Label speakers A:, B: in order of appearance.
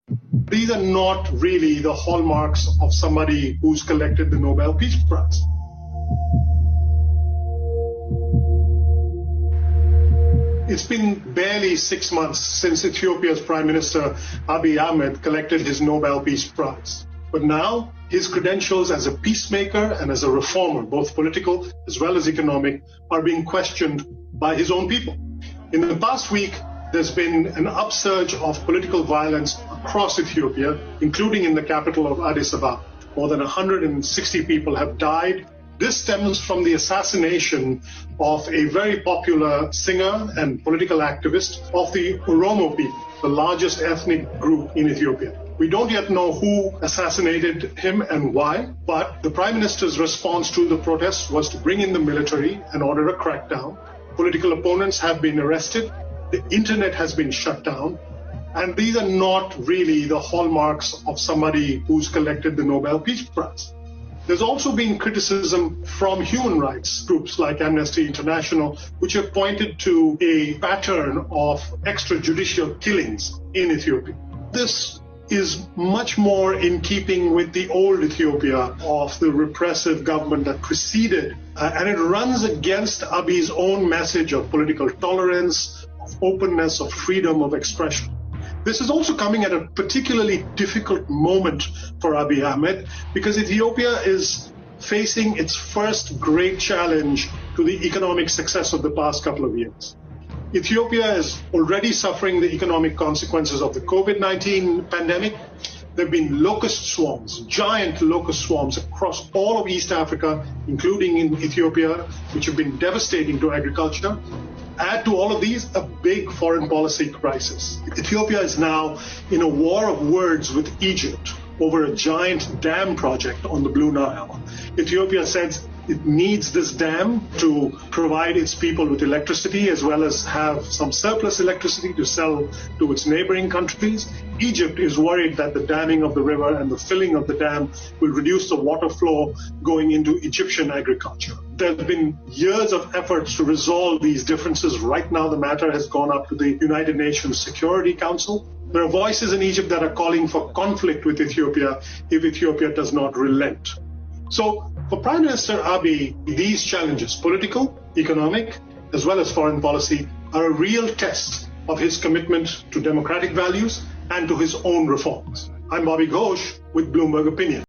A: These are not really the hallmarks of somebody who's collected the Nobel Peace Prize. It's been barely 6 months since Ethiopia's Prime Minister Abiy Ahmed collected his Nobel Peace Prize. But now, his credentials as a peacemaker and as a reformer, both political as well as economic, are being questioned by his own people. In the past week, there's been an upsurge of political violence across Ethiopia, including in the capital of Addis Ababa. More than 160 people have died. This stems from the assassination of a very popular singer and political activist of the Oromo people, the largest ethnic group in Ethiopia. We don't yet know who assassinated him and why, but the Prime Minister's response to the protests was to bring in the military and order a crackdown. Political opponents have been arrested. The internet has been shut down. And these are not really the hallmarks of somebody who's collected the Nobel Peace Prize. There's also been criticism from human rights groups like Amnesty International, which have pointed to a pattern of extrajudicial killings in Ethiopia. This is much more in keeping with the old Ethiopia of the repressive government that preceded, and it runs against Abiy's own message of political tolerance, of openness, of freedom of expression. This is also coming at a particularly difficult moment for Abiy Ahmed because Ethiopia is facing its first great challenge to the economic success of the past couple of years. Ethiopia is already suffering the economic consequences of the COVID-19 pandemic. There have been locust swarms, giant locust swarms across all of East Africa, including in Ethiopia, which have been devastating to agriculture. Add to all of these a big foreign policy crisis. Ethiopia is now in a war of words with Egypt over a giant dam project on the Blue Nile. Ethiopia says it needs this dam to provide its people with electricity as well as have some surplus electricity to sell to its neighboring countries. Egypt is worried that the damming of the river and the filling of the dam will reduce the water flow going into Egyptian agriculture. There have been years of efforts to resolve these differences. Right now, the matter has gone up to the United Nations Security Council. There are voices in Egypt that are calling for conflict with Ethiopia if Ethiopia does not relent. So for Prime Minister Abiy, these challenges, political, economic, as well as foreign policy, are a real test of his commitment to democratic values and to his own reforms. I'm Bobby Ghosh with Bloomberg Opinion.